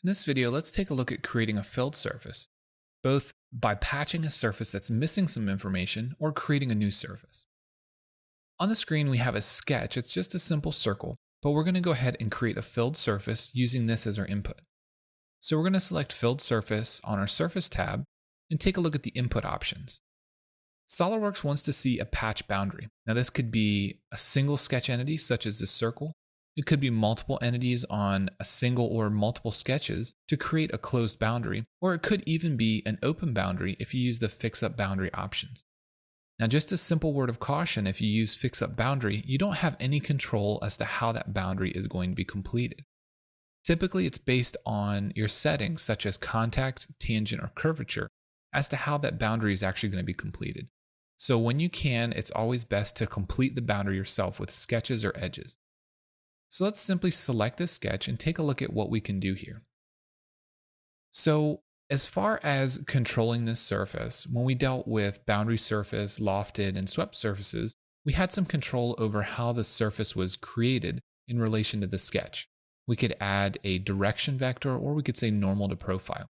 In this video, let's take a look at creating a filled surface, both by patching a surface that's missing some information or creating a new surface. On the screen, we have a sketch. It's just a simple circle, but we're going to go ahead and create a filled surface using this as our input. So we're going to select filled surface on our surface tab and take a look at the input options. SOLIDWORKS wants to see a patch boundary. Now this could be a single sketch entity such as this circle. It could be multiple entities on a single or multiple sketches to create a closed boundary, or it could even be an open boundary if you use the fix up boundary options. Now, just a simple word of caution, if you use fix up boundary, you don't have any control as to how that boundary is going to be completed. Typically, it's based on your settings such as contact, tangent, or curvature as to how that boundary is actually going to be completed. So when you can, it's always best to complete the boundary yourself with sketches or edges. So let's simply select this sketch and take a look at what we can do here. So as far as controlling this surface, when we dealt with boundary surface, lofted, and swept surfaces, we had some control over how the surface was created in relation to the sketch. We could add a direction vector, or we could say normal to profile.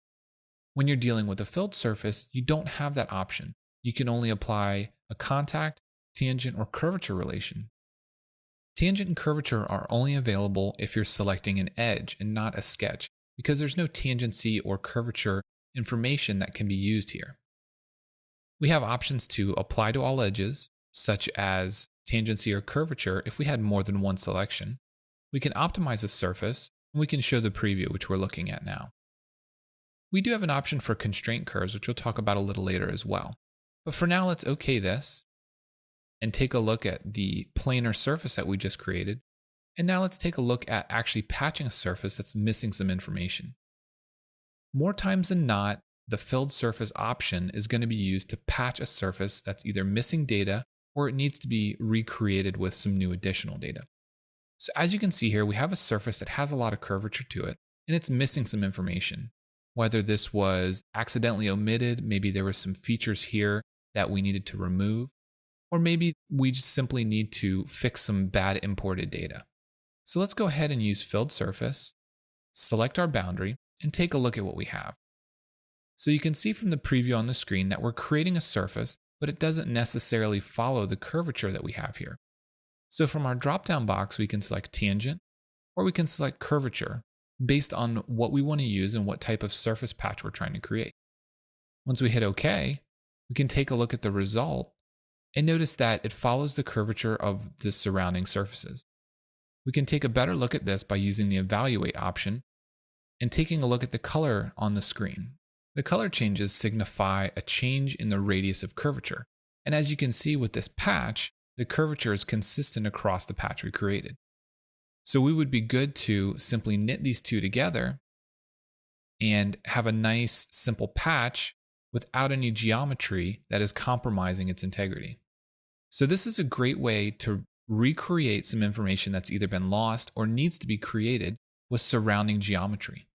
When you're dealing with a filled surface, you don't have that option. You can only apply a contact, tangent, or curvature relation. Tangent and curvature are only available if you're selecting an edge and not a sketch, because there's no tangency or curvature information that can be used here. We have options to apply to all edges, such as tangency or curvature if we had more than one selection. We can optimize a surface, and we can show the preview, which we're looking at now. We do have an option for constraint curves, which we'll talk about a little later as well. But for now, let's OK this and take a look at the planar surface that we just created. And now let's take a look at actually patching a surface that's missing some information. More times than not, the filled surface option is going to be used to patch a surface that's either missing data or it needs to be recreated with some new additional data. So as you can see here, we have a surface that has a lot of curvature to it, and it's missing some information. Whether this was accidentally omitted, maybe there were some features here that we needed to remove, or maybe we just simply need to fix some bad imported data. So let's go ahead and use filled surface, select our boundary, and take a look at what we have. So you can see from the preview on the screen that we're creating a surface, but it doesn't necessarily follow the curvature that we have here. So from our drop-down box, we can select tangent, or we can select curvature based on what we want to use and what type of surface patch we're trying to create. Once we hit OK, we can take a look at the result and notice that it follows the curvature of the surrounding surfaces. We can take a better look at this by using the evaluate option and taking a look at the color on the screen. The color changes signify a change in the radius of curvature. And as you can see with this patch, the curvature is consistent across the patch we created. So we would be good to simply knit these two together and have a nice simple patch without any geometry that is compromising its integrity. So this is a great way to recreate some information that's either been lost or needs to be created with surrounding geometry.